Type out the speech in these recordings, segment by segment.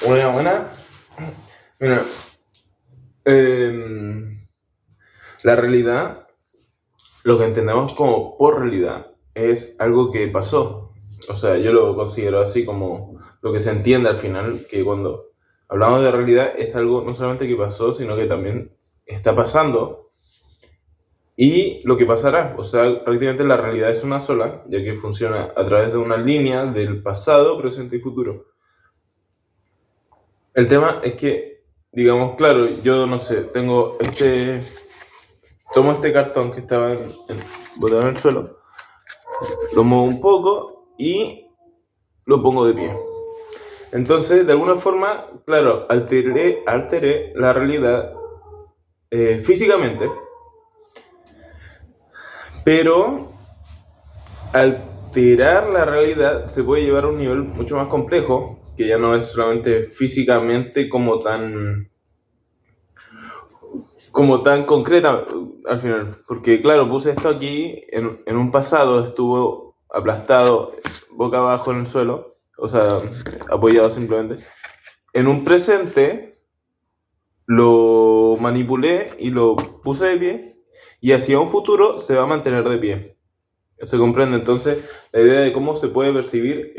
Una buena. Mira, la realidad, lo que entendemos como por realidad, es algo que pasó. O sea, yo lo considero así como lo que se entiende al final, que cuando hablamos de realidad es algo no solamente que pasó, sino que también está pasando y lo que pasará. O sea, prácticamente la realidad es una sola, ya que funciona a través de una línea del pasado, presente y futuro. El tema es que, digamos, claro, yo no sé, tomo este cartón que estaba botado en el suelo, lo muevo un poco y lo pongo de pie. Entonces, de alguna forma, claro, alteré la realidad físicamente, pero alterar la realidad se puede llevar a un nivel mucho más complejo, que ya no es solamente físicamente como tan concreta al final. Porque claro, puse esto aquí, en un pasado estuvo aplastado boca abajo en el suelo, o sea, apoyado simplemente. En un presente lo manipulé y lo puse de pie, y hacia un futuro se va a mantener de pie. ¿Se comprende? Entonces, la idea de cómo se puede percibir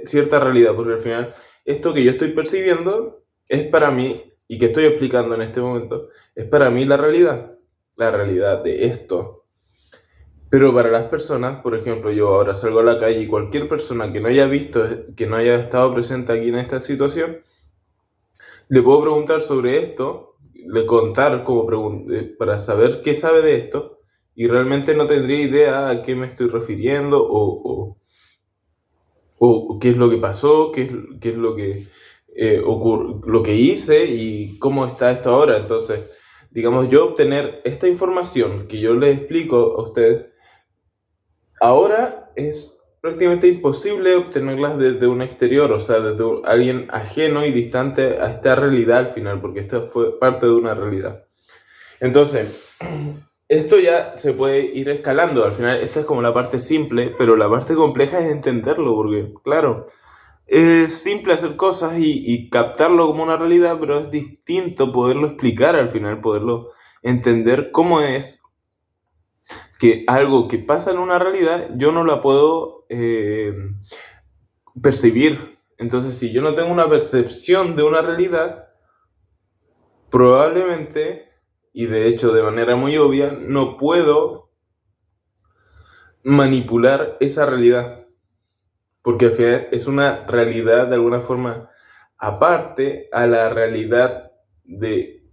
cierta realidad, porque al final, esto que yo estoy percibiendo es para mí, y que estoy explicando en este momento, es para mí la realidad de esto. Pero para las personas, por ejemplo, yo ahora salgo a la calle y cualquier persona que no haya visto, que no haya estado presente aquí en esta situación, le puedo preguntar sobre esto, le contar para saber qué sabe de esto, y realmente no tendría idea a qué me estoy refiriendo o qué es lo que pasó, qué es lo que lo que hice y cómo está esto ahora. Entonces, digamos, yo obtener esta información que yo le explico a usted ahora es prácticamente imposible obtenerlas desde un exterior, o sea, desde alguien ajeno y distante a esta realidad al final, porque esto fue parte de una realidad. Entonces, esto ya se puede ir escalando. Al final, esta es como la parte simple, pero la parte compleja es entenderlo, porque, claro, es simple hacer cosas y captarlo como una realidad, pero es distinto poderlo explicar al final, poderlo entender cómo es que algo que pasa en una realidad yo no la puedo percibir. Entonces, si yo no tengo una percepción de una realidad, probablemente, y de hecho de manera muy obvia, no puedo manipular esa realidad, porque al final es una realidad de alguna forma aparte a la realidad de...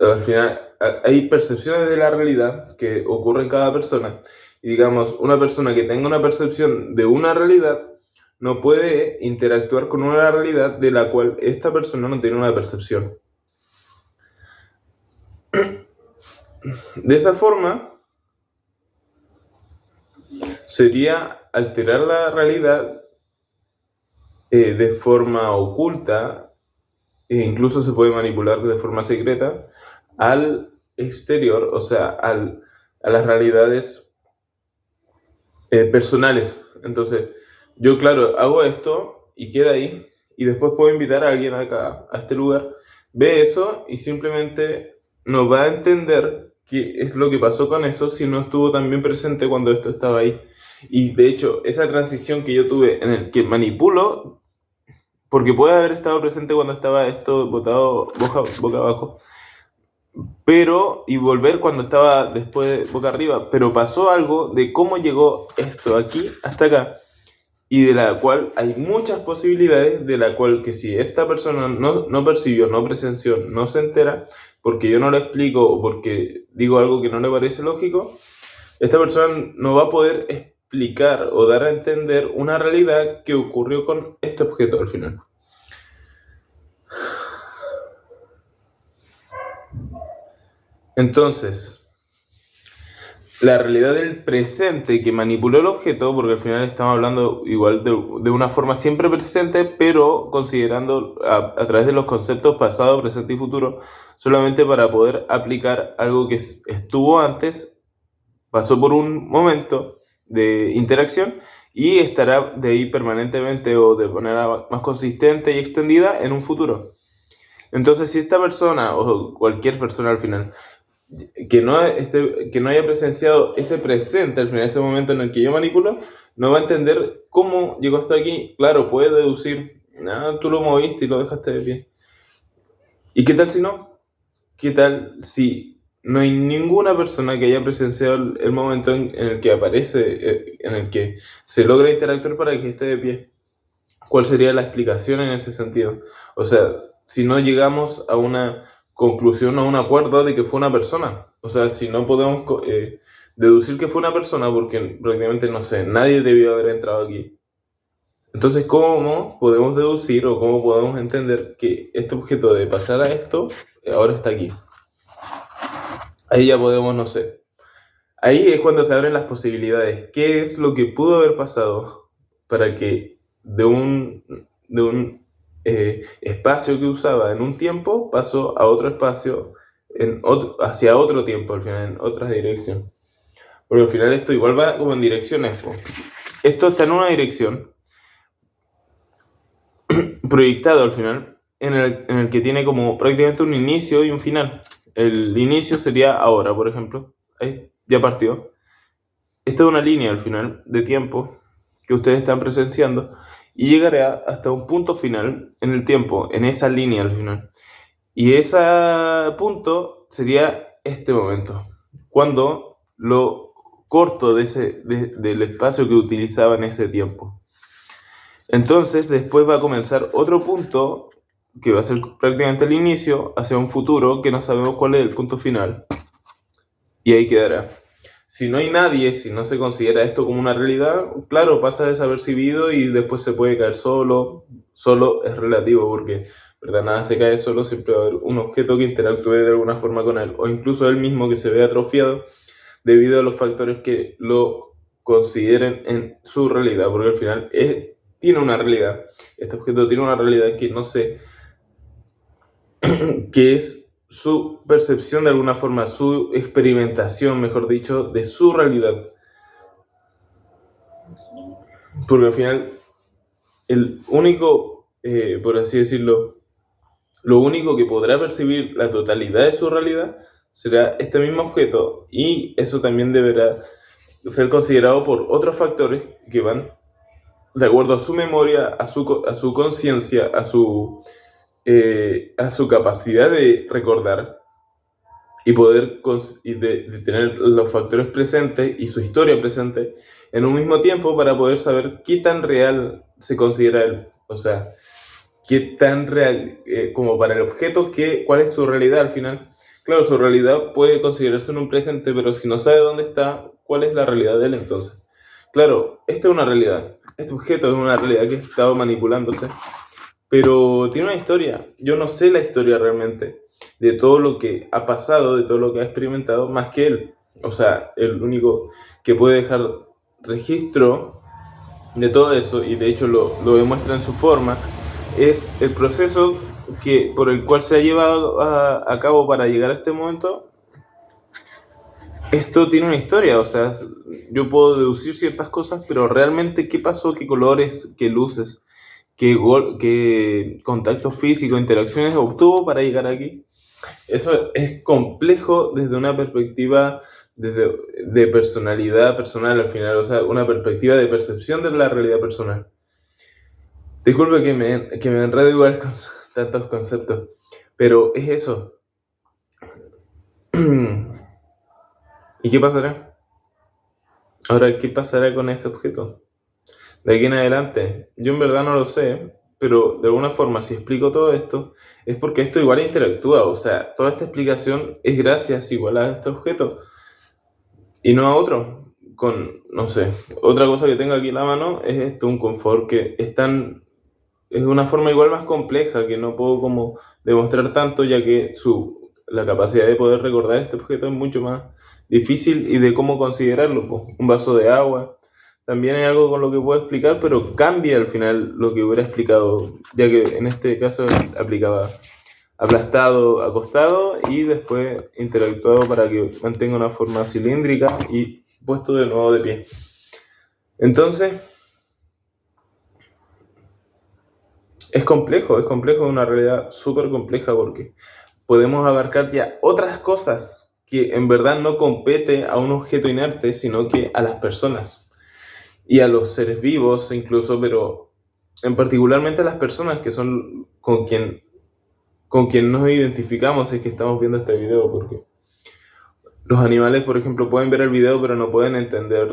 Al final hay percepciones de la realidad que ocurren en cada persona, y digamos, una persona que tenga una percepción de una realidad no puede interactuar con una realidad de la cual esta persona no tiene una percepción. De esa forma, sería alterar la realidad de forma oculta, e incluso se puede manipular de forma secreta al exterior, o sea, a las realidades personales. Entonces, yo, claro, hago esto y queda ahí, y después puedo invitar a alguien acá, a este lugar, ve eso y simplemente no va a entender qué es lo que pasó con eso si no estuvo también presente cuando esto estaba ahí. Y de hecho, esa transición que yo tuve en el que manipulo, porque puede haber estado presente cuando estaba esto botado boca abajo, pero y volver cuando estaba después boca arriba, pero pasó algo de cómo llegó esto aquí hasta acá, y de la cual hay muchas posibilidades, de la cual que si esta persona no percibió, no presenció, no se entera, porque yo no lo explico o porque digo algo que no le parece lógico, esta persona no va a poder explicar o dar a entender una realidad que ocurrió con este objeto al final. Entonces, la realidad del presente que manipuló el objeto, porque al final estamos hablando igual de una forma siempre presente, pero considerando a través de los conceptos pasado, presente y futuro, solamente para poder aplicar algo que estuvo antes, pasó por un momento de interacción y estará de ahí permanentemente o de manera más consistente y extendida en un futuro. Entonces, si esta persona o cualquier persona al final que no haya presenciado ese presente al final, ese momento en el que yo manipulo, no va a entender cómo llegó hasta aquí. Claro, puede deducir, tú lo moviste y lo dejaste de pie. ¿Y qué tal si no? ¿Qué tal si no hay ninguna persona que haya presenciado el momento en el que aparece, en el que se logra interactuar para que esté de pie? ¿Cuál sería la explicación en ese sentido? O sea, si no llegamos a una conclusión o a un acuerdo de que fue una persona. O sea, si no podemos deducir que fue una persona porque prácticamente, no sé, nadie debió haber entrado aquí. Entonces, ¿cómo podemos deducir o cómo podemos entender que este objeto de pasar a esto ahora está aquí? Ahí ya podemos, no sé. Ahí es cuando se abren las posibilidades. ¿Qué es lo que pudo haber pasado para que de un espacio que usaba en un tiempo pasó a otro espacio hacia otro tiempo, al final, en otra dirección? Porque al final esto igual va como en direcciones. Esto está en una dirección, proyectado al final, en el que tiene como prácticamente un inicio y un final. El inicio sería ahora, por ejemplo. Ahí ya partió. Esta es una línea al final de tiempo que ustedes están presenciando y llegará hasta un punto final en el tiempo, en esa línea al final. Y ese punto sería este momento, cuando lo corto del espacio que utilizaba en ese tiempo. Entonces después va a comenzar otro punto que va a ser prácticamente el inicio hacia un futuro que no sabemos cuál es el punto final. Y ahí quedará. Si no hay nadie, si no se considera esto como una realidad, claro, pasa desapercibido y después se puede caer solo. Solo es relativo porque, ¿verdad? Nada se cae solo, siempre va a haber un objeto que interactúe de alguna forma con él, o incluso él mismo que se ve atrofiado debido a los factores que lo consideren en su realidad, porque al final tiene una realidad. Este objeto tiene una realidad que no sé, que es su percepción de alguna forma, su experimentación, mejor dicho, de su realidad. Porque al final, el único, por así decirlo, lo único que podrá percibir la totalidad de su realidad será este mismo objeto, y eso también deberá ser considerado por otros factores que van de acuerdo a su memoria, a su conciencia, a su capacidad de recordar y poder de tener los factores presentes y su historia presente en un mismo tiempo para poder saber qué tan real se considera él. O sea, qué tan real, como para el objeto, cuál es su realidad al final. Claro, su realidad puede considerarse en un presente, pero si no sabe dónde está, ¿cuál es la realidad de él entonces? Claro, esta es una realidad. Este objeto es una realidad que ha estado manipulándose, pero tiene una historia. Yo no sé la historia realmente de todo lo que ha pasado, de todo lo que ha experimentado, más que él. O sea, el único que puede dejar registro de todo eso, y de hecho lo demuestra en su forma, es el proceso por el cual se ha llevado a cabo para llegar a este momento. Esto tiene una historia, o sea, yo puedo deducir ciertas cosas, pero realmente qué pasó, qué colores, qué luces, qué contactos físicos, interacciones obtuvo para llegar aquí. Eso es complejo desde una perspectiva de personalidad personal al final, o sea, una perspectiva de percepción de la realidad personal. Disculpe que me enredo igual con tantos conceptos, pero es eso. ¿Y qué pasará? Ahora, ¿qué pasará con ese objeto? De aquí en adelante, yo en verdad no lo sé, pero de alguna forma, si explico todo esto, es porque esto igual interactúa. O sea, toda esta explicación es gracias igual a este objeto y no a otro. No sé, otra cosa que tengo aquí en la mano es esto, un confort que es una forma igual más compleja que no puedo como demostrar tanto, ya que la capacidad de poder recordar este objeto es mucho más difícil y de cómo considerarlo. Pues. Un vaso de agua también es algo con lo que puedo explicar, pero cambia al final lo que hubiera explicado, ya que en este caso aplicaba aplastado, acostado y después interactuado para que mantenga una forma cilíndrica y puesto de nuevo de pie. Entonces, es complejo, es una realidad súper compleja porque podemos abarcar ya otras cosas que en verdad no compete a un objeto inerte, sino que a las personas y a los seres vivos incluso, pero en particularmente a las personas que son con quien nos identificamos si es que estamos viendo este video, porque los animales, por ejemplo, pueden ver el video, pero no pueden entender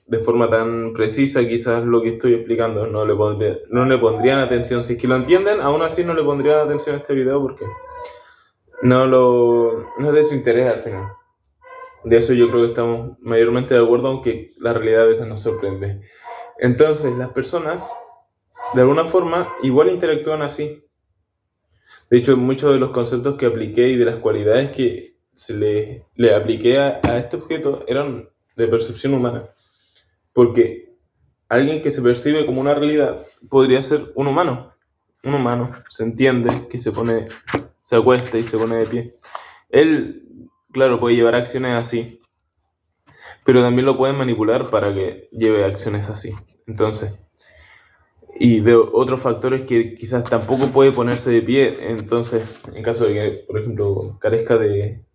de forma tan precisa quizás lo que estoy explicando. No le pondrían atención. Si es que lo entienden, aún así no le pondrían atención a este video porque no es de su interés al final. De eso yo creo que estamos mayormente de acuerdo, aunque la realidad a veces nos sorprende. Entonces, las personas, de alguna forma, igual interactúan así. De hecho, muchos de los conceptos que apliqué y de las cualidades que le apliqué a este objeto eran de percepción humana. Porque alguien que se percibe como una realidad podría ser un humano. Un humano se entiende, que se acuesta y se pone de pie. Él, claro, puede llevar acciones así, pero también lo pueden manipular para que lleve acciones así. Entonces, y de otros factores que quizás tampoco puede ponerse de pie. Entonces, en caso de que, por ejemplo, carezca de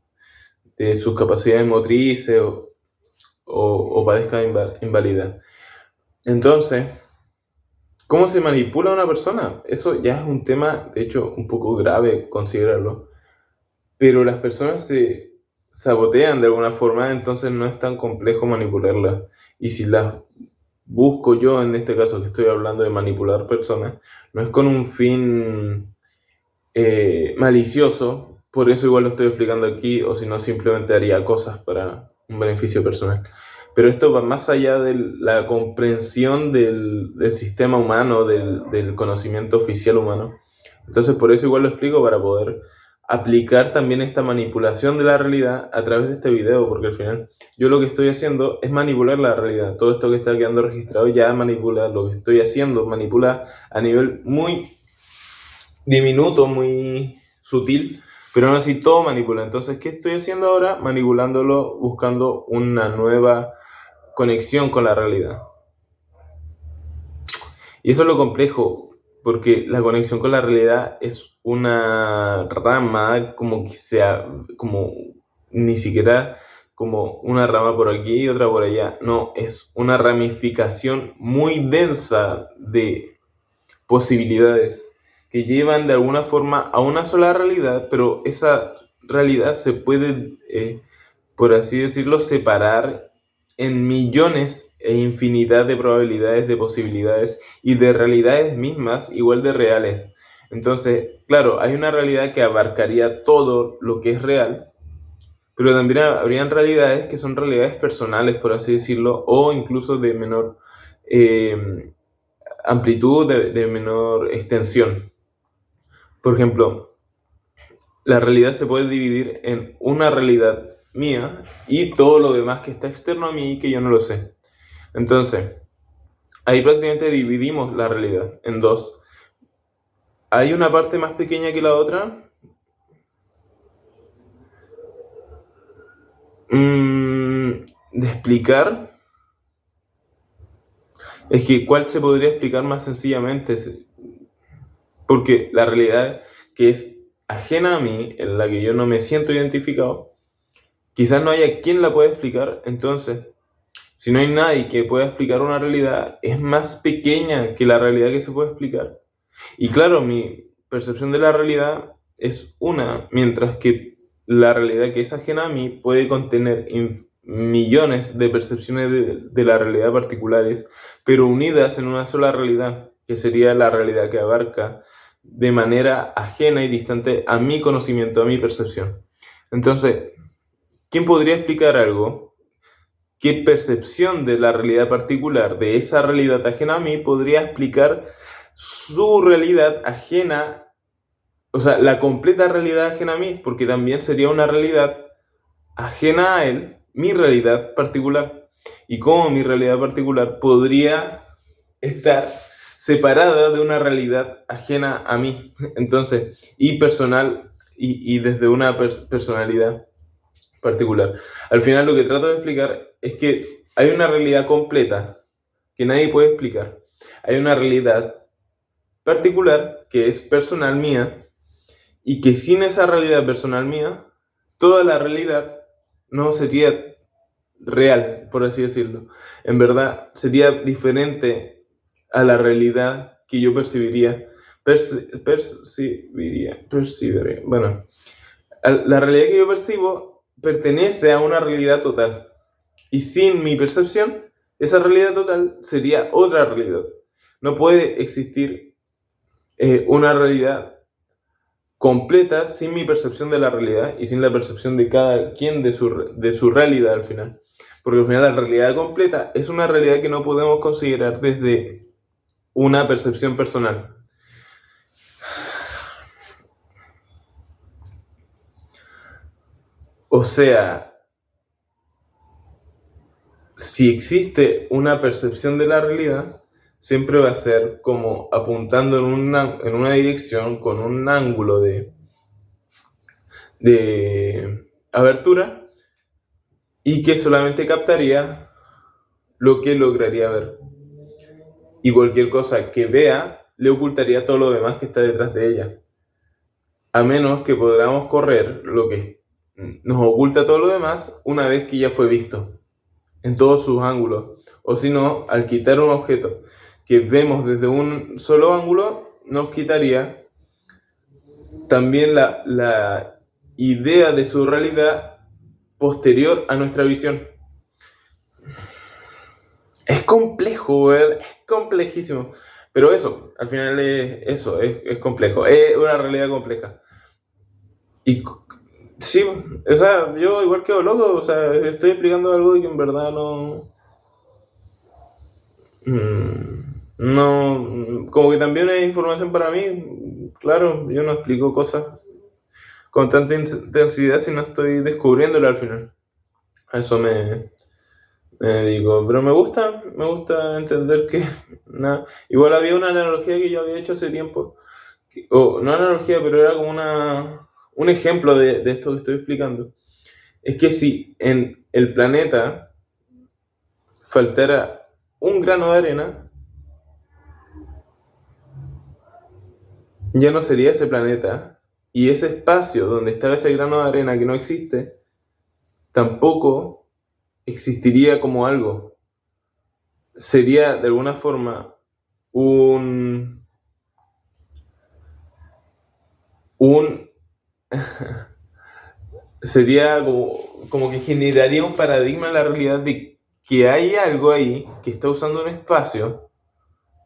sus capacidades motrices o padezca invalidez. Entonces, ¿cómo se manipula a una persona? Eso ya es un tema, de hecho, un poco grave considerarlo. Pero las personas se sabotean de alguna forma, entonces no es tan complejo manipularlas. Y si las busco yo, en este caso que estoy hablando de manipular personas, no es con un fin malicioso, por eso igual lo estoy explicando aquí, o si no simplemente haría cosas para un beneficio personal. Pero esto va más allá de la comprensión del sistema humano, del conocimiento oficial humano. Entonces por eso igual lo explico, para poder aplicar también esta manipulación de la realidad a través de este video, porque al final yo lo que estoy haciendo es manipular la realidad. Todo esto que está quedando registrado ya manipula, lo que estoy haciendo manipula a nivel muy diminuto, muy sutil, pero aún así todo manipula. Entonces, ¿qué estoy haciendo ahora? Manipulándolo, buscando una nueva conexión con la realidad. Y eso es lo complejo, porque la conexión con la realidad es una rama como ni siquiera como una rama por aquí y otra por allá. No, es una ramificación muy densa de posibilidades que llevan de alguna forma a una sola realidad, pero esa realidad se puede, por así decirlo, separar en millones e infinidad de probabilidades, de posibilidades y de realidades mismas igual de reales. Entonces, claro, hay una realidad que abarcaría todo lo que es real, pero también habrían realidades que son realidades personales, por así decirlo, o incluso de menor amplitud, de menor extensión. Por ejemplo, la realidad se puede dividir en una realidad mía y todo lo demás que está externo a mí y que yo no lo sé. Entonces, ahí prácticamente dividimos la realidad en dos. Hay una parte más pequeña que la otra. De explicar. Es que ¿cuál se podría explicar más sencillamente? Porque la realidad que es ajena a mí, en la que yo no me siento identificado, quizás no haya quien la pueda explicar. Entonces, si no hay nadie que pueda explicar una realidad, es más pequeña que la realidad que se puede explicar. Y claro, mi percepción de la realidad es una, mientras que la realidad que es ajena a mí puede contener millones de percepciones de la realidad particulares, pero unidas en una sola realidad, que sería la realidad que abarca de manera ajena y distante a mi conocimiento, a mi percepción. Entonces, ¿quién podría explicar algo? ¿Qué percepción de la realidad particular, de esa realidad ajena a mí, podría explicar su realidad ajena, o sea, la completa realidad ajena a mí? Porque también sería una realidad ajena a él, mi realidad particular. Y cómo mi realidad particular podría estar separada de una realidad ajena a mí. Entonces, y personal, y desde una personalidad particular. Al final lo que trato de explicar es que hay una realidad completa que nadie puede explicar. Hay una realidad particular que es personal mía y que sin esa realidad personal mía, toda la realidad no sería real, por así decirlo. En verdad, sería diferente a la realidad que yo percibiría. Bueno, la realidad que yo percibo pertenece a una realidad total. Y sin mi percepción, esa realidad total sería otra realidad. No puede existir una realidad completa sin mi percepción de la realidad y sin la percepción de cada quien de su realidad al final. Porque al final la realidad completa es una realidad que no podemos considerar desde una percepción personal. O sea, si existe una percepción de la realidad, siempre va a ser como apuntando en una dirección con un ángulo de abertura y que solamente captaría lo que lograría ver. Y cualquier cosa que vea le ocultaría todo lo demás que está detrás de ella. A menos que podamos correr lo que nos oculta todo lo demás una vez que ya fue visto en todos sus ángulos. O si no, al quitar un objeto que vemos desde un solo ángulo, nos quitaría también la idea de su realidad posterior a nuestra visión. Es complejo, ¿verdad? Es complejísimo. Pero eso, al final es complejo. Es una realidad compleja. Y sí, o sea, yo igual quedo loco, o sea, estoy explicando algo que en verdad no, como que también es información para mí. Claro, yo no explico cosas con tanta intensidad si no estoy descubriéndolo al final. A eso me dedico. Pero me gusta entender que nada. Igual había una analogía que yo había hecho hace tiempo, o no analogía, pero era como un ejemplo de esto que estoy explicando. Es que si en el planeta faltara un grano de arena, ya no sería ese planeta. Y ese espacio donde estaba ese grano de arena que no existe, tampoco existiría como algo. Sería de alguna forma sería como que generaría un paradigma en la realidad de que hay algo ahí que está usando un espacio,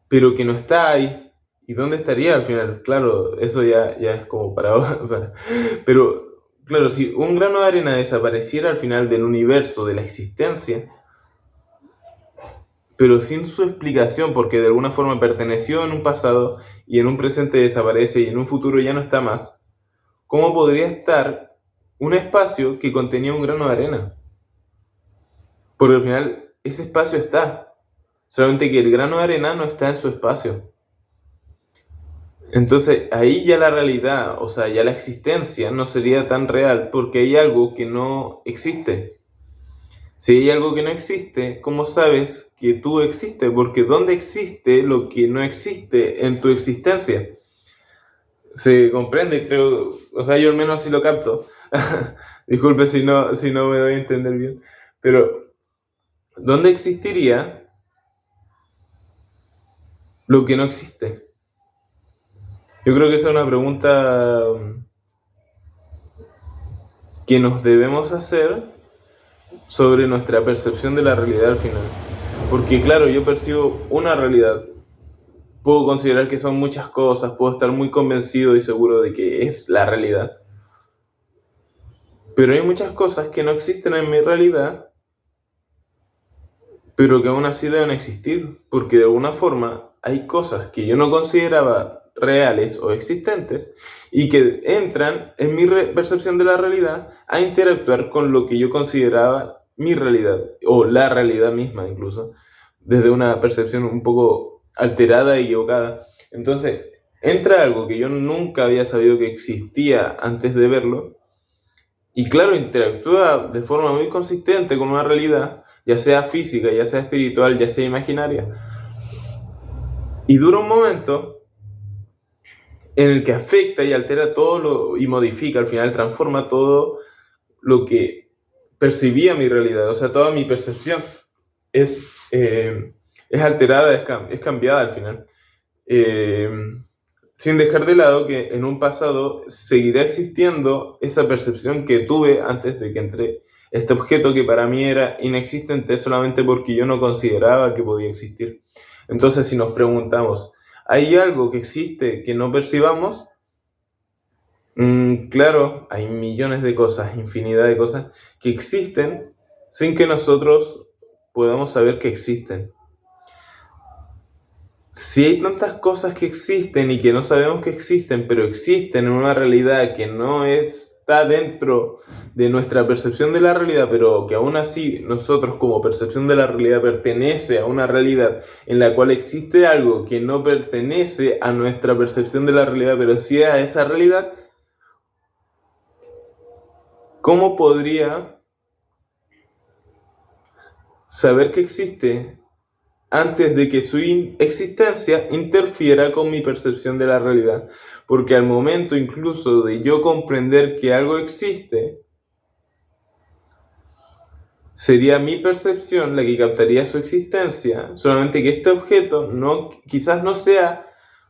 pero que no está ahí. ¿Y dónde estaría al final? Claro, eso ya es como pero, claro, si un grano de arena desapareciera al final del universo, de la existencia, pero sin su explicación, porque de alguna forma perteneció en un pasado y en un presente desaparece y en un futuro ya no está más, ¿cómo podría estar un espacio que contenía un grano de arena? Porque al final ese espacio está, solamente que el grano de arena no está en su espacio. Entonces ahí ya la realidad, o sea, ya la existencia no sería tan real porque hay algo que no existe. Si hay algo que no existe, ¿cómo sabes que tú existes? Porque ¿dónde existe lo que no existe en tu existencia? Se comprende, creo, o sea, yo al menos así lo capto. Disculpe si no me doy a entender bien. Pero, ¿dónde existiría lo que no existe? Yo creo que esa es una pregunta que nos debemos hacer sobre nuestra percepción de la realidad al final. Porque claro, yo percibo una realidad. Puedo considerar que son muchas cosas, puedo estar muy convencido y seguro de que es la realidad. Pero hay muchas cosas que no existen en mi realidad, pero que aún así deben existir, porque de alguna forma hay cosas que yo no consideraba reales o existentes y que entran en mi percepción de la realidad a interactuar con lo que yo consideraba mi realidad, o la realidad misma incluso, desde una percepción un poco alterada y equivocada. Entonces, entra algo que yo nunca había sabido que existía antes de verlo, y claro, interactúa de forma muy consistente con una realidad, ya sea física, ya sea espiritual, ya sea imaginaria. Y dura un momento, en el que afecta y altera y modifica, al final transforma todo lo que percibía mi realidad, o sea, toda mi percepción es alterada, es cambiada al final. Sin dejar de lado que en un pasado seguirá existiendo esa percepción que tuve antes de que entré este objeto que para mí era inexistente solamente porque yo no consideraba que podía existir. Entonces, si nos preguntamos, ¿hay algo que existe que no percibamos? Claro, hay millones de cosas, infinidad de cosas que existen sin que nosotros podamos saber que existen. Si hay tantas cosas que existen y que no sabemos que existen, pero existen en una realidad que no está dentro de nuestra percepción de la realidad, pero que aún así nosotros como percepción de la realidad pertenece a una realidad en la cual existe algo que no pertenece a nuestra percepción de la realidad, pero sí a esa realidad, ¿cómo podría saber que existe antes de que su existencia interfiera con mi percepción de la realidad? Porque al momento incluso de yo comprender que algo existe, sería mi percepción la que captaría su existencia, solamente que este objeto quizás no sea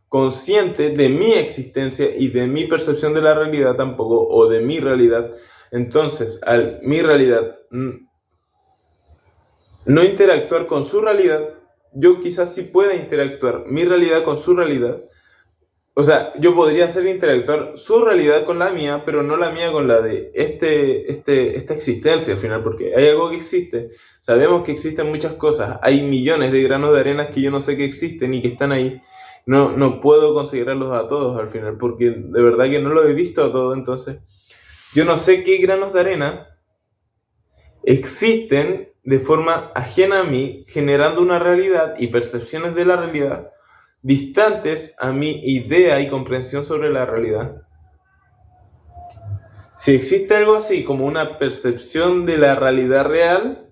consciente de mi existencia y de mi percepción de la realidad tampoco, o de mi realidad. Entonces, al mi realidad no interactuar con su realidad, yo quizás sí pueda interactuar mi realidad con su realidad. O sea, yo podría hacer interactuar su realidad con la mía, pero no la mía con la de esta existencia al final, porque hay algo que existe. Sabemos que existen muchas cosas. Hay millones de granos de arena que yo no sé que existen y que están ahí. No puedo considerarlos a todos al final, porque de verdad que no los he visto a todos. Entonces, yo no sé qué granos de arena existen de forma ajena a mí, generando una realidad y percepciones de la realidad distantes a mi idea y comprensión sobre la realidad. Si existe algo así como una percepción de la realidad real,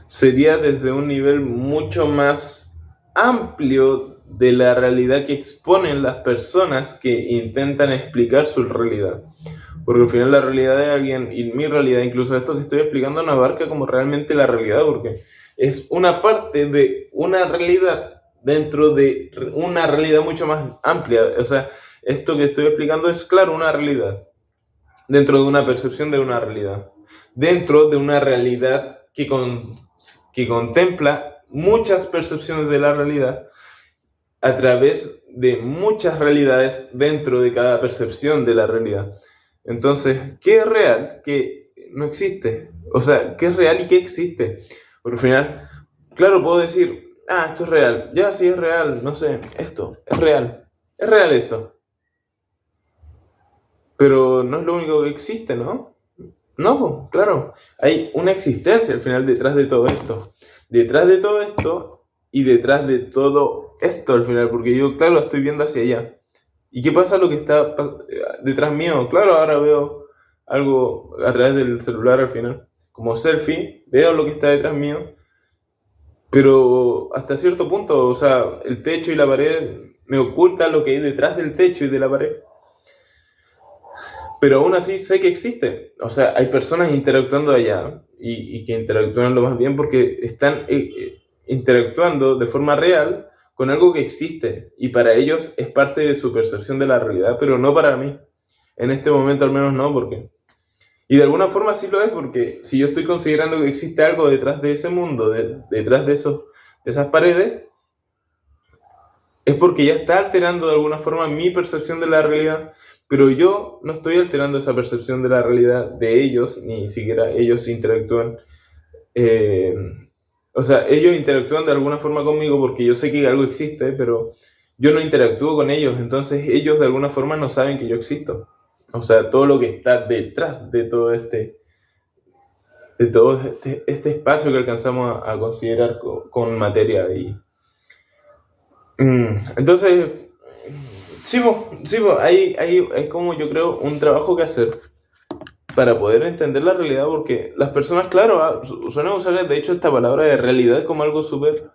sería desde un nivel mucho más amplio de la realidad que exponen las personas que intentan explicar su realidad. Porque al final la realidad de alguien y mi realidad, incluso esto que estoy explicando, no abarca como realmente la realidad, porque es una parte de una realidad dentro de una realidad mucho más amplia. O sea, esto que estoy explicando es, claro, una realidad dentro de una percepción de una realidad, dentro de una realidad que contempla muchas percepciones de la realidad a través de muchas realidades dentro de cada percepción de la realidad. Entonces, ¿qué es real? ¿Qué no existe? O sea, ¿qué es real y qué existe? Porque al final, claro, puedo decir, esto es real. Ya, sí es real, no sé, esto es real. Es real esto. Pero no es lo único que existe, ¿no? No, pues, claro. Hay una existencia al final detrás de todo esto. Detrás de todo esto y detrás de todo esto al final, porque yo, claro, estoy viendo hacia allá. ¿Y qué pasa lo que está detrás mío? Claro, ahora veo algo a través del celular al final. Como selfie, veo lo que está detrás mío, pero hasta cierto punto, o sea, el techo y la pared me ocultan lo que hay detrás del techo y de la pared. Pero aún así sé que existe. O sea, hay personas interactuando allá y que interactúan lo más bien porque están interactuando de forma real con algo que existe y para ellos es parte de su percepción de la realidad, pero no para mí. En este momento al menos no, porque... Y de alguna forma sí lo es, porque si yo estoy considerando que existe algo detrás de ese mundo, detrás de esas paredes, es porque ya está alterando de alguna forma mi percepción de la realidad, pero yo no estoy alterando esa percepción de la realidad de ellos, ni siquiera ellos interactúan. O sea, ellos interactúan de alguna forma conmigo porque yo sé que algo existe, pero yo no interactúo con ellos, entonces ellos de alguna forma no saben que yo existo. O sea, todo lo que está detrás de todo este espacio que alcanzamos a considerar con materia. Entonces, sí, ahí es como yo creo un trabajo que hacer para poder entender la realidad, porque las personas, claro, suelen usar de hecho esta palabra de realidad como algo súper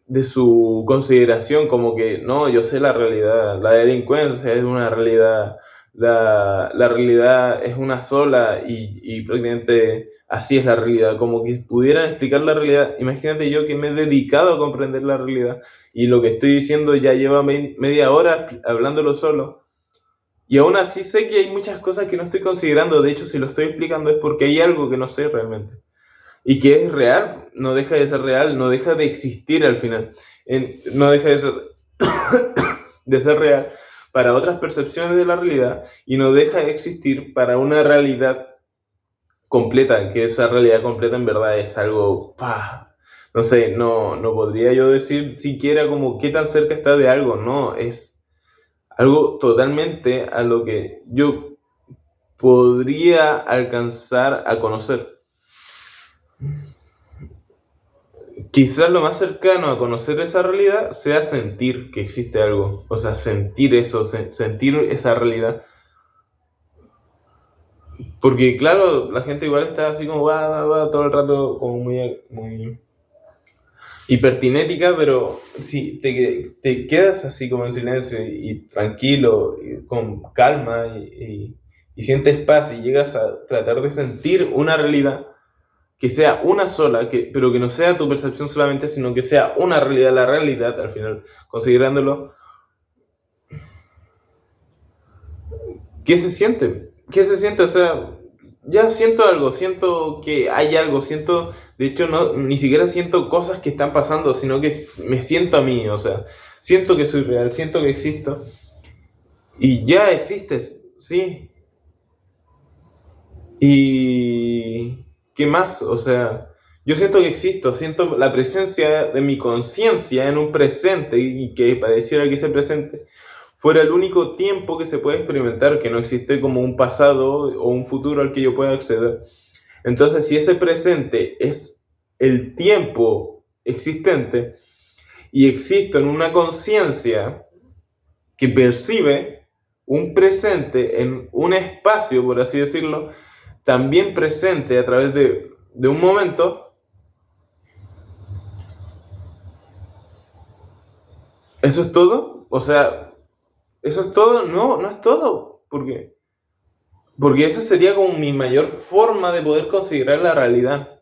de su consideración, como que no, yo sé la realidad, la delincuencia es una realidad, la realidad es una sola y prácticamente así es la realidad, como que pudieran explicar la realidad. Imagínate yo que me he dedicado a comprender la realidad y lo que estoy diciendo ya lleva media hora hablándolo solo. Y aún así sé que hay muchas cosas que no estoy considerando. De hecho, si lo estoy explicando es porque hay algo que no sé realmente. Y que es real, no deja de ser real, no deja de existir al final. No deja de ser real para otras percepciones de la realidad y no deja de existir para una realidad completa, que esa realidad completa en verdad es algo, no sé, no podría yo decir siquiera como qué tan cerca está de algo, no, es algo totalmente a lo que yo podría alcanzar a conocer. Quizás lo más cercano a conocer esa realidad sea sentir que existe algo, o sea, sentir eso, sentir esa realidad. Porque claro, la gente igual está así como va todo el rato como muy hipertinética, pero si te quedas así como en silencio y tranquilo, y con calma y sientes paz y llegas a tratar de sentir una realidad que sea una sola, pero que no sea tu percepción solamente, sino que sea una realidad, la realidad al final, considerándolo, ¿qué se siente? ¿Qué se siente? O sea, ya siento algo, siento que hay algo, siento, de hecho, no, ni siquiera siento cosas que están pasando, sino que me siento a mí, o sea, siento que soy real, siento que existo y ya existes, sí. Y ¿qué más? O sea, yo siento que existo, siento la presencia de mi conciencia en un presente y que pareciera que ese presente fuera el único tiempo que se puede experimentar, que no existe como un pasado o un futuro al que yo pueda acceder. Entonces, si ese presente es el tiempo existente y existo en una conciencia que percibe un presente en un espacio, por así decirlo, también presente a través de un momento, ¿eso es todo? O sea, ¿eso es todo? No, no es todo, porque esa sería como mi mayor forma de poder considerar la realidad.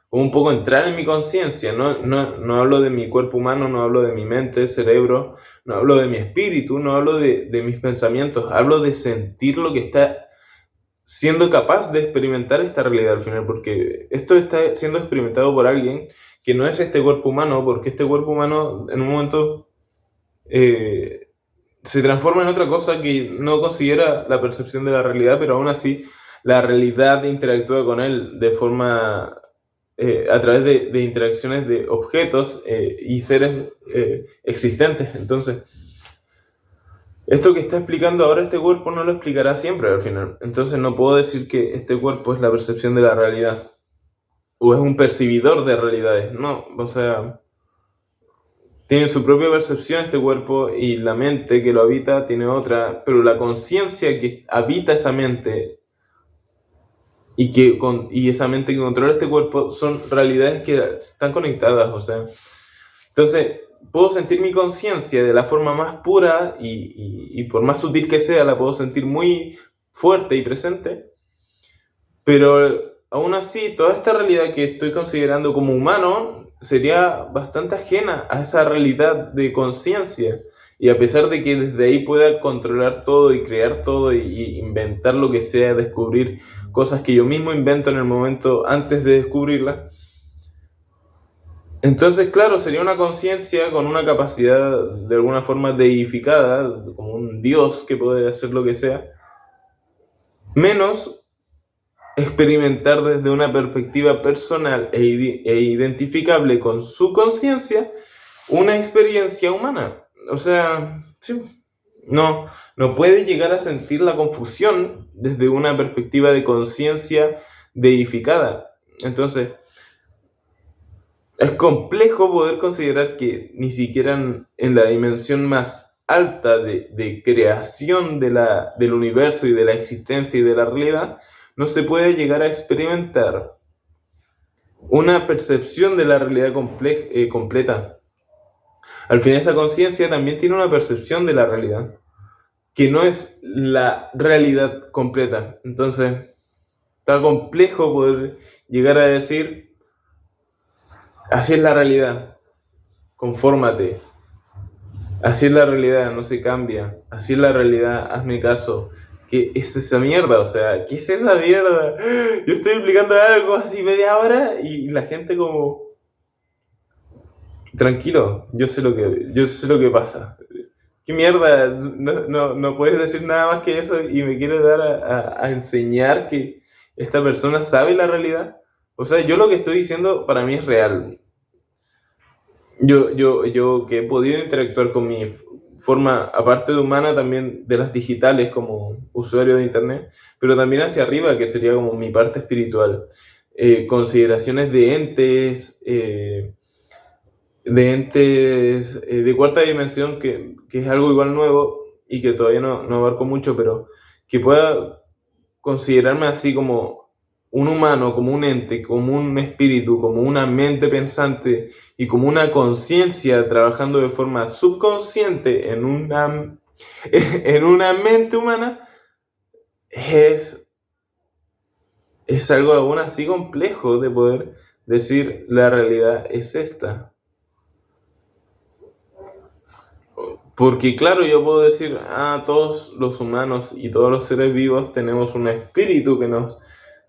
Como un poco entrar en mi conciencia, no hablo de mi cuerpo humano, no hablo de mi mente, cerebro, no hablo de mi espíritu, no hablo de mis pensamientos, hablo de sentir lo que está siendo capaz de experimentar esta realidad al final, porque esto está siendo experimentado por alguien que no es este cuerpo humano, porque este cuerpo humano en un momento se transforma en otra cosa que no considera la percepción de la realidad, pero aún así la realidad interactúa con él de forma a través de interacciones de objetos y seres existentes. Entonces, esto que está explicando ahora este cuerpo no lo explicará siempre al final. Entonces no puedo decir que este cuerpo es la percepción de la realidad o es un percibidor de realidades. No, o sea, tiene su propia percepción este cuerpo y la mente que lo habita tiene otra, pero la conciencia que habita esa mente y esa mente que controla este cuerpo son realidades que están conectadas, o sea. Entonces, puedo sentir mi conciencia de la forma más pura y por más sutil que sea, la puedo sentir muy fuerte y presente, pero aún así, toda esta realidad que estoy considerando como humano sería bastante ajena a esa realidad de conciencia. Y a pesar de que desde ahí pueda controlar todo y crear todo y inventar lo que sea, descubrir cosas que yo mismo invento en el momento antes de descubrirlas, entonces, claro, sería una conciencia con una capacidad de alguna forma deificada, como un dios que puede hacer lo que sea, menos experimentar desde una perspectiva personal e identificable con su conciencia una experiencia humana. O sea, sí, no puede llegar a sentir la confusión desde una perspectiva de conciencia deificada. Entonces, es complejo poder considerar que ni siquiera en la dimensión más alta de creación del universo y de la existencia y de la realidad, no se puede llegar a experimentar una percepción de la realidad completa. Al final esa conciencia también tiene una percepción de la realidad, que no es la realidad completa. Entonces, está complejo poder llegar a decir, así es la realidad, confórmate, así es la realidad, no se cambia, así es la realidad, hazme caso. ¿Qué es esa mierda? O sea, ¿qué es esa mierda? Yo estoy explicando algo así media hora y la gente como, tranquilo, yo sé lo que pasa. ¿Qué mierda? No puedes decir nada más que eso y me quieres dar a enseñar que esta persona sabe la realidad. O sea, yo lo que estoy diciendo para mí es real. Yo que he podido interactuar con mi forma, aparte de humana, también de las digitales como usuario de Internet, pero también hacia arriba, que sería como mi parte espiritual. Consideraciones de entes de cuarta dimensión, que es algo igual nuevo y que todavía no abarco mucho, pero que pueda considerarme así como un humano, como un ente, como un espíritu, como una mente pensante y como una conciencia trabajando de forma subconsciente en una mente humana, es, es algo aún así complejo de poder decir la realidad es esta. Porque claro, yo puedo decir, todos los humanos y todos los seres vivos tenemos un espíritu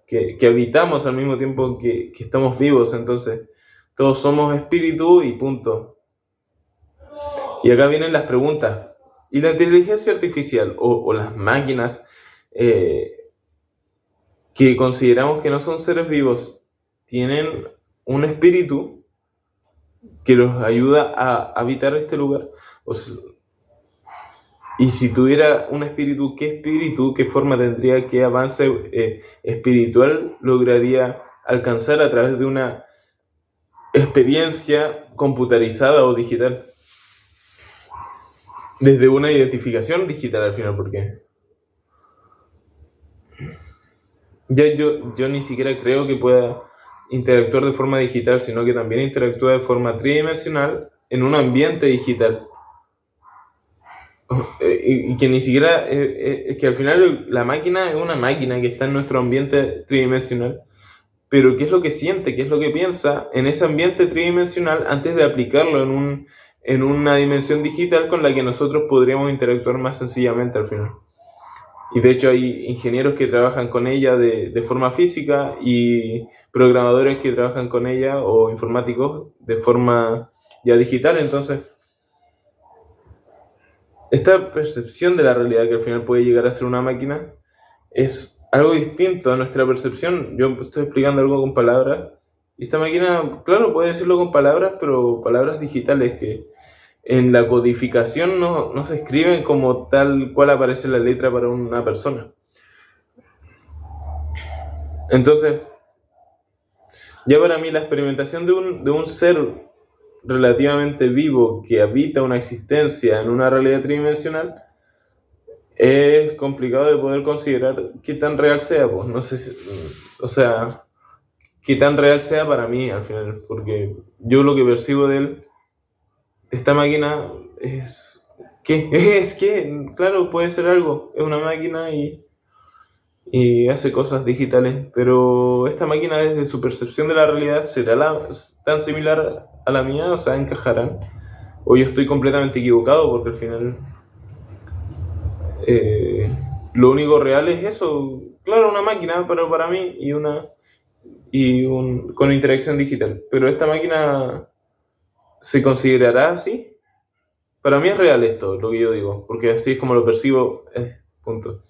que habitamos al mismo tiempo que estamos vivos, entonces todos somos espíritu y punto. Y acá vienen las preguntas. ¿Y la inteligencia artificial o las máquinas que consideramos que no son seres vivos tienen un espíritu que los ayuda a habitar este lugar? O sea, y si tuviera un espíritu, qué forma tendría, qué avance espiritual lograría alcanzar a través de una experiencia computarizada o digital? Desde una identificación digital al final, porque ya yo ni siquiera creo que pueda interactuar de forma digital, sino que también interactúa de forma tridimensional en un ambiente digital. Y que ni siquiera, es que al final la máquina es una máquina que está en nuestro ambiente tridimensional, pero ¿qué es lo que siente? ¿Qué es lo que piensa en ese ambiente tridimensional antes de aplicarlo en una dimensión digital con la que nosotros podríamos interactuar más sencillamente al final? Y de hecho hay ingenieros que trabajan con ella de forma física y programadores que trabajan con ella o informáticos de forma ya digital. Entonces, esta percepción de la realidad que al final puede llegar a ser una máquina es algo distinto a nuestra percepción. Yo estoy explicando algo con palabras y esta máquina, claro, puede decirlo con palabras, pero palabras digitales que en la codificación no se escriben como tal cual aparece la letra para una persona. Entonces, ya para mí la experimentación de un ser relativamente vivo que habita una existencia en una realidad tridimensional es complicado de poder considerar qué tan real sea, pues no sé si, o sea, qué tan real sea para mí al final, porque yo lo que percibo de esta máquina es que es que, claro, puede ser algo, es una máquina y hace cosas digitales, pero esta máquina desde su percepción de la realidad será tan similar a la mía, o sea, encajarán, o yo estoy completamente equivocado porque al final eh, lo único real es eso, claro, una máquina, pero para mí con interacción digital, pero esta máquina se considerará así. Para mí es real esto, lo que yo digo, porque así es como lo percibo, punto.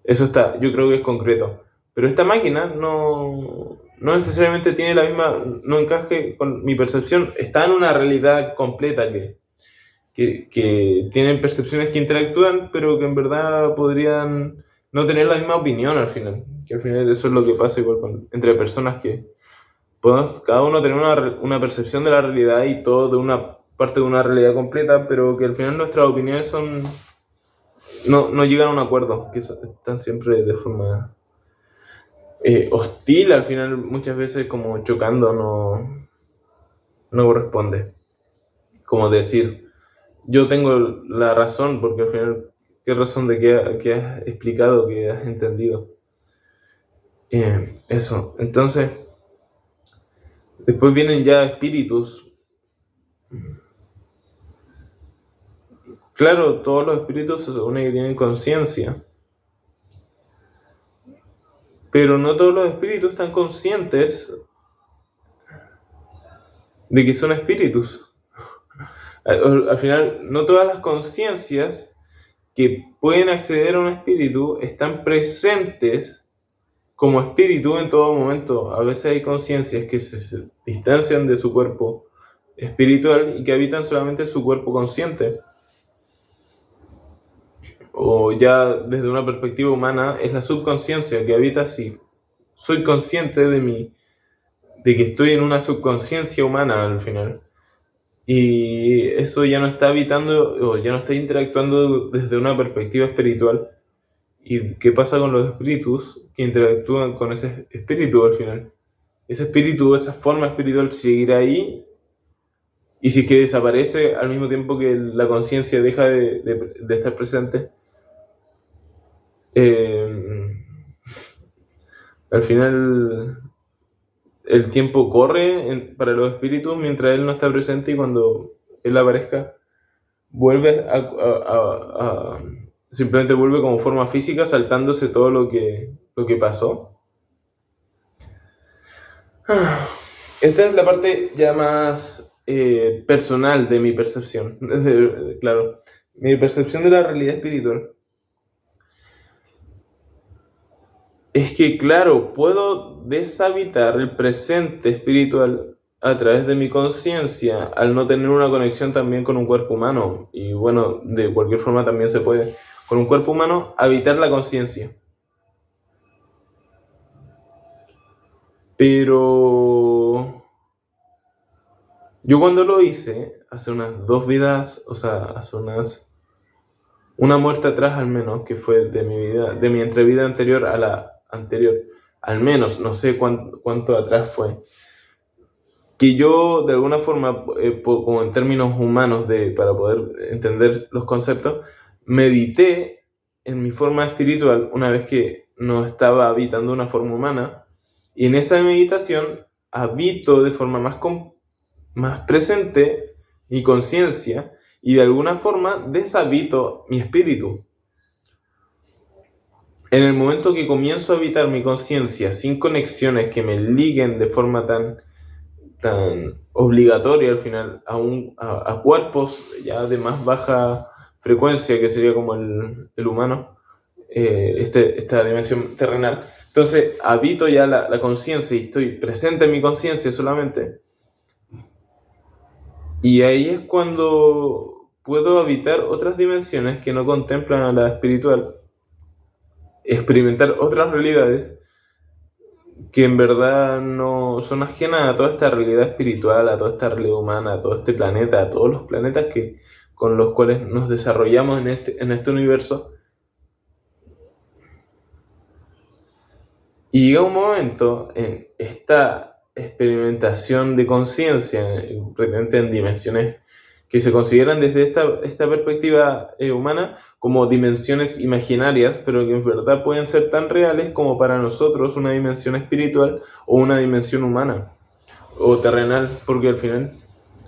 Eso está, yo creo que es concreto. Pero esta máquina no necesariamente tiene la misma, no encaje con mi percepción. Está en una realidad completa que tienen percepciones que interactúan, pero que en verdad podrían no tener la misma opinión al final. Que al final eso es lo que pasa igual entre personas que podemos cada uno tener una percepción de la realidad y todo de una parte de una realidad completa, pero que al final nuestras opiniones no llegan a un acuerdo, que están siempre de forma hostil, al final muchas veces como chocando, no corresponde. como decir, yo tengo la razón, porque al final, ¿qué razón de qué has explicado, qué has entendido? Eso, entonces, después vienen ya espíritus. Claro, todos los espíritus se supone que tienen conciencia, pero no todos los espíritus están conscientes de que son espíritus. Al final, no todas las conciencias que pueden acceder a un espíritu están presentes como espíritu en todo momento. A veces hay conciencias que se distancian de su cuerpo espiritual y que habitan solamente su cuerpo consciente. O ya desde una perspectiva humana es la subconsciencia que habita así. Soy consciente de que estoy en una subconsciencia humana al final. Y eso ya no está habitando o ya no está interactuando desde una perspectiva espiritual. ¿Y qué pasa con los espíritus que interactúan con ese espíritu al final? Ese espíritu, esa forma espiritual seguirá ahí, y si es que desaparece al mismo tiempo que la conciencia deja de estar presente, al final el tiempo corre para los espíritus mientras él no está presente, y cuando él aparezca vuelve simplemente vuelve como forma física, saltándose todo lo que pasó. Esta es la parte ya más personal de mi percepción. Claro, mi percepción de la realidad espiritual es que, claro, puedo deshabitar el presente espiritual a través de mi conciencia al no tener una conexión también con un cuerpo humano. Y bueno, de cualquier forma también se puede, con un cuerpo humano, habitar la conciencia. Pero yo cuando lo hice, hace unas 2 vidas, o sea, hace una muerte atrás al menos, que fue de mi vida, de mi entrevida anterior a la anterior, al menos, no sé cuánto atrás fue, que yo de alguna forma, como en términos humanos, para poder entender los conceptos, medité en mi forma espiritual una vez que no estaba habitando una forma humana, y en esa meditación habito de forma más presente mi conciencia, y de alguna forma deshabito mi espíritu. En el momento que comienzo a habitar mi conciencia sin conexiones que me liguen de forma tan obligatoria al final a cuerpos ya de más baja frecuencia, que sería como el humano, esta dimensión terrenal, entonces habito ya la conciencia y estoy presente en mi conciencia solamente. Y ahí es cuando puedo habitar otras dimensiones que no contemplan a la espiritual, experimentar otras realidades que en verdad no son ajenas a toda esta realidad espiritual, a toda esta realidad humana, a todo este planeta, a todos los planetas con los cuales nos desarrollamos en este universo. Y llega un momento en esta experimentación de conciencia, presente en dimensiones que se consideran desde esta perspectiva humana como dimensiones imaginarias, pero que en verdad pueden ser tan reales como para nosotros una dimensión espiritual o una dimensión humana o terrenal, porque al final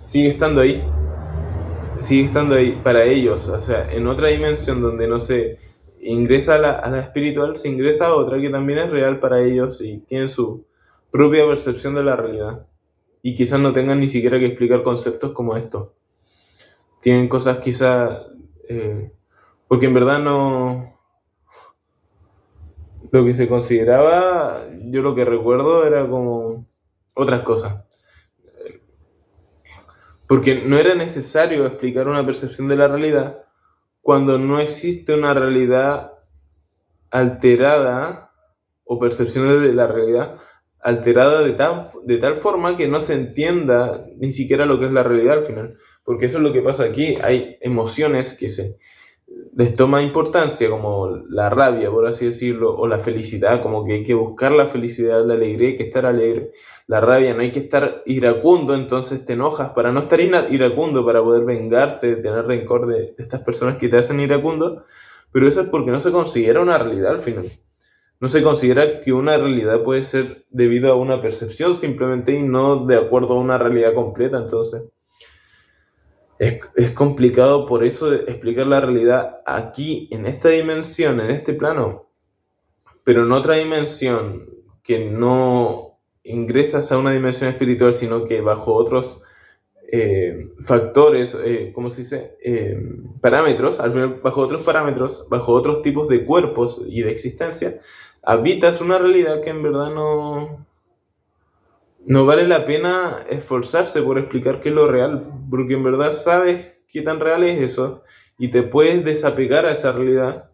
sigue estando ahí para ellos. O sea, en otra dimensión donde no se ingresa a la espiritual, se ingresa a otra que también es real para ellos y tienen su propia percepción de la realidad, y quizás no tengan ni siquiera que explicar conceptos como estos. Tienen cosas quizás porque en verdad no, lo que se consideraba, yo lo que recuerdo era como otras cosas, porque no era necesario explicar una percepción de la realidad cuando no existe una realidad alterada o percepciones de la realidad alterada de tal forma que no se entienda ni siquiera lo que es la realidad al final, porque eso es lo que pasa aquí. Hay emociones que se les toma importancia, como la rabia, por así decirlo, o la felicidad, como que hay que buscar la felicidad, la alegría, hay que estar alegre. La rabia, no hay que estar iracundo, entonces te enojas para no estar iracundo, para poder vengarte, tener rencor de estas personas que te hacen iracundo, pero eso es porque no se considera una realidad al final. No se considera que una realidad puede ser debido a una percepción simplemente y no de acuerdo a una realidad completa, entonces. Es complicado por eso explicar la realidad aquí, en esta dimensión, en este plano, pero en otra dimensión que no ingresas a una dimensión espiritual, sino que bajo otros factores, ¿cómo se dice? Parámetros, al final, bajo otros parámetros, bajo otros tipos de cuerpos y de existencia, habitas una realidad que en verdad no vale la pena esforzarse por explicar qué es lo real, porque en verdad sabes qué tan real es eso y te puedes desapegar a esa realidad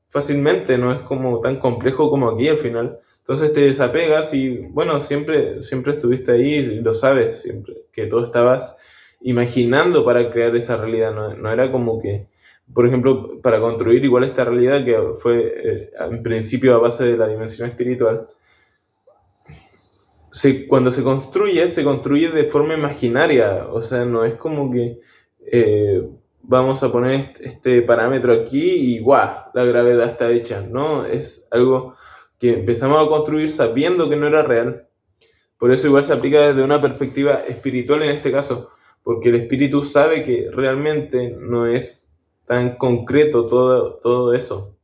fácilmente, no es como tan complejo como aquí al final. Entonces te desapegas y bueno, siempre estuviste ahí y lo sabes, siempre, que tú estabas imaginando para crear esa realidad, no era como que, por ejemplo, para construir igual esta realidad que fue en principio a base de la dimensión espiritual cuando se construye de forma imaginaria, o sea, no es como que vamos a poner este parámetro aquí y ¡guau! La gravedad está hecha, ¿no? Es algo que empezamos a construir sabiendo que no era real. Por eso igual se aplica desde una perspectiva espiritual en este caso, porque el espíritu sabe que realmente no es tan concreto todo eso,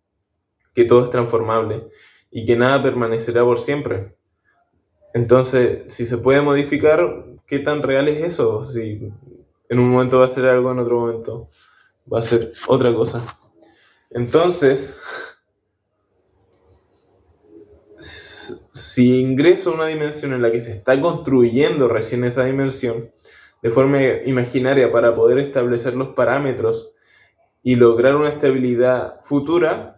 que todo es transformable y que nada permanecerá por siempre. Entonces, si se puede modificar, ¿qué tan real es eso? Si en un momento va a ser algo, en otro momento va a ser otra cosa. Entonces, si ingreso a una dimensión en la que se está construyendo recién esa dimensión de forma imaginaria para poder establecer los parámetros y lograr una estabilidad futura,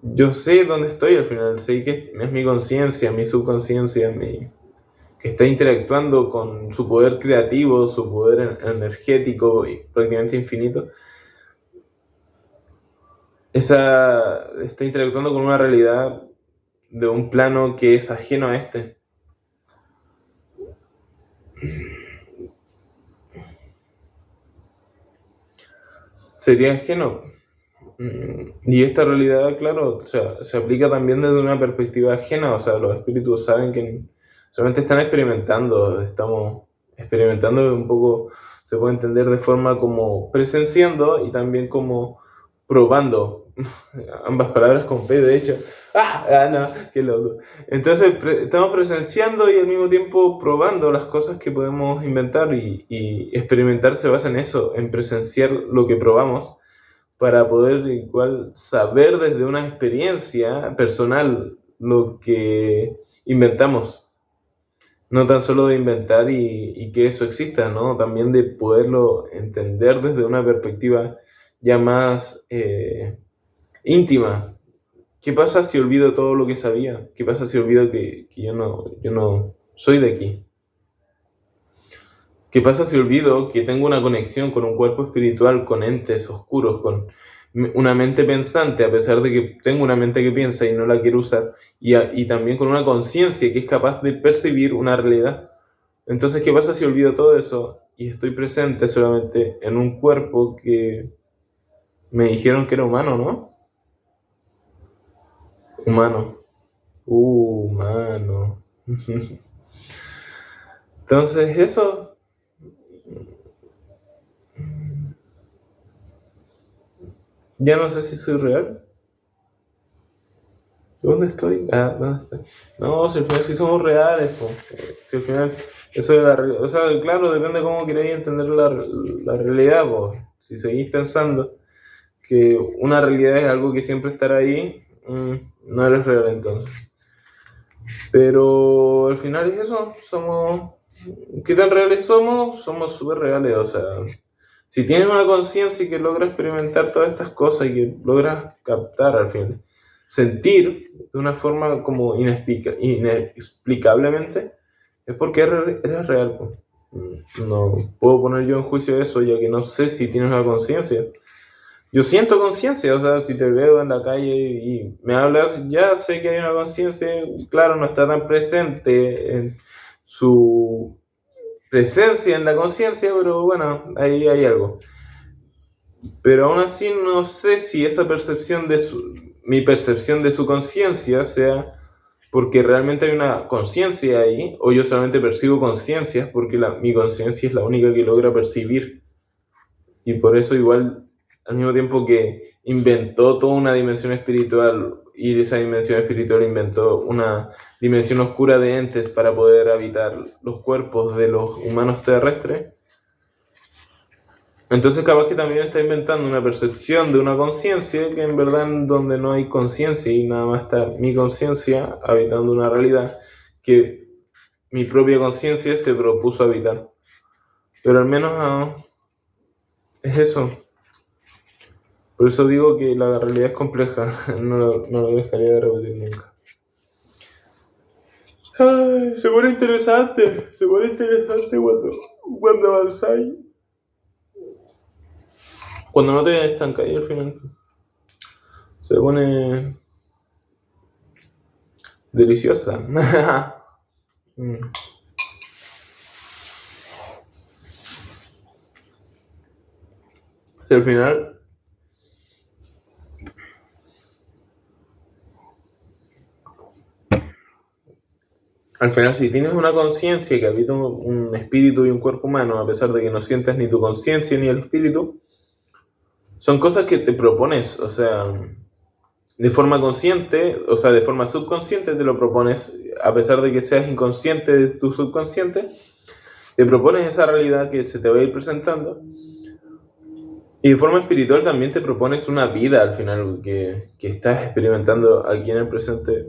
yo sé dónde estoy al final, sé que es mi conciencia, mi subconsciencia, que está interactuando con su poder creativo, su poder energético y prácticamente infinito. Está interactuando con una realidad de un plano que es ajeno a este. Sería ajeno. Y esta realidad, claro, o sea, se aplica también desde una perspectiva ajena, o sea, los espíritus saben que solamente están experimentando, estamos experimentando un poco, se puede entender de forma como presenciando y también como probando, ambas palabras con P, de hecho. No, qué loco. Entonces, estamos presenciando y al mismo tiempo probando las cosas que podemos inventar y experimentar se basa en eso, en presenciar lo que probamos para poder igual saber desde una experiencia personal lo que inventamos. No tan solo de inventar y que eso exista, ¿no? También de poderlo entender desde una perspectiva ya más íntima. ¿Qué pasa si olvido todo lo que sabía? ¿Qué pasa si olvido que yo no soy de aquí? ¿Qué pasa si olvido que tengo una conexión con un cuerpo espiritual, con entes oscuros, con una mente pensante, a pesar de que tengo una mente que piensa y no la quiero usar, y también con una conciencia que es capaz de percibir una realidad? Entonces, ¿qué pasa si olvido todo eso y estoy presente solamente en un cuerpo que me dijeron que era humano, ¿no? Humano. Humano. Entonces, eso. Ya no sé si soy real. ¿Dónde estoy? ¿Dónde estoy? No, si al final sí somos reales, po. Si al final, eso de la realidad. O sea, claro, depende de cómo queráis entender la realidad, po. Si seguís pensando que una realidad es algo que siempre estará ahí, no eres real entonces. Pero al final es eso, ¿qué tan reales somos? Somos súper reales, o sea, si tienes una conciencia y que logras experimentar todas estas cosas y que logras captar al final, sentir de una forma como inexplicablemente, es porque eres real, pues. No puedo poner yo en juicio eso, ya que no sé si tienes una conciencia. Yo siento conciencia, o sea, si te veo en la calle y me hablas, ya sé que hay una conciencia, claro, no está tan presente en su presencia en la conciencia, pero bueno, ahí hay algo. Pero aún así no sé si esa percepción mi percepción de su conciencia sea porque realmente hay una conciencia ahí, o yo solamente percibo conciencias porque mi conciencia es la única que logra percibir. Y por eso igual, al mismo tiempo que inventó toda una dimensión espiritual, y esa dimensión espiritual inventó una dimensión oscura de entes para poder habitar los cuerpos de los humanos terrestres, entonces capaz que también está inventando una percepción de una conciencia que en verdad donde no hay conciencia y nada más está mi conciencia habitando una realidad que mi propia conciencia se propuso habitar. Pero al menos es eso. Por eso digo que la realidad es compleja, no lo dejaría de repetir nunca. Ay, se pone interesante cuando avanzáis. Cuando no te estancáis al final, se pone deliciosa. Y al final, si tienes una conciencia que habita un espíritu y un cuerpo humano, a pesar de que no sientas ni tu conciencia ni el espíritu, son cosas que te propones, o sea, de forma consciente, o sea, de forma subconsciente te lo propones, a pesar de que seas inconsciente de tu subconsciente, te propones esa realidad que se te va a ir presentando. Y de forma espiritual también te propones una vida al final que estás experimentando aquí en el presente.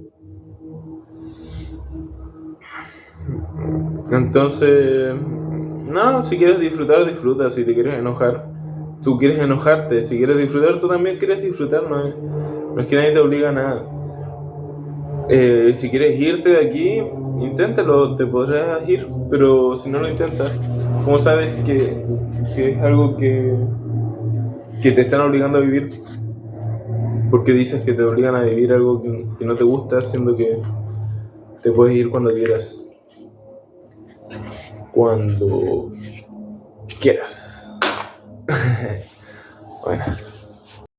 Entonces, no, si quieres disfrutar, disfruta. Si te quieres enojar, tú quieres enojarte. Si quieres disfrutar, tú también quieres disfrutar. No es que nadie te obliga a nada. Si quieres irte de aquí, inténtalo, te podrás ir. Pero si no lo intentas, ¿cómo sabes que es algo que te están obligando a vivir? Porque dices que te obligan a vivir algo que no te gusta, siendo que te puedes ir cuando quieras. Cuando quieras. Bueno.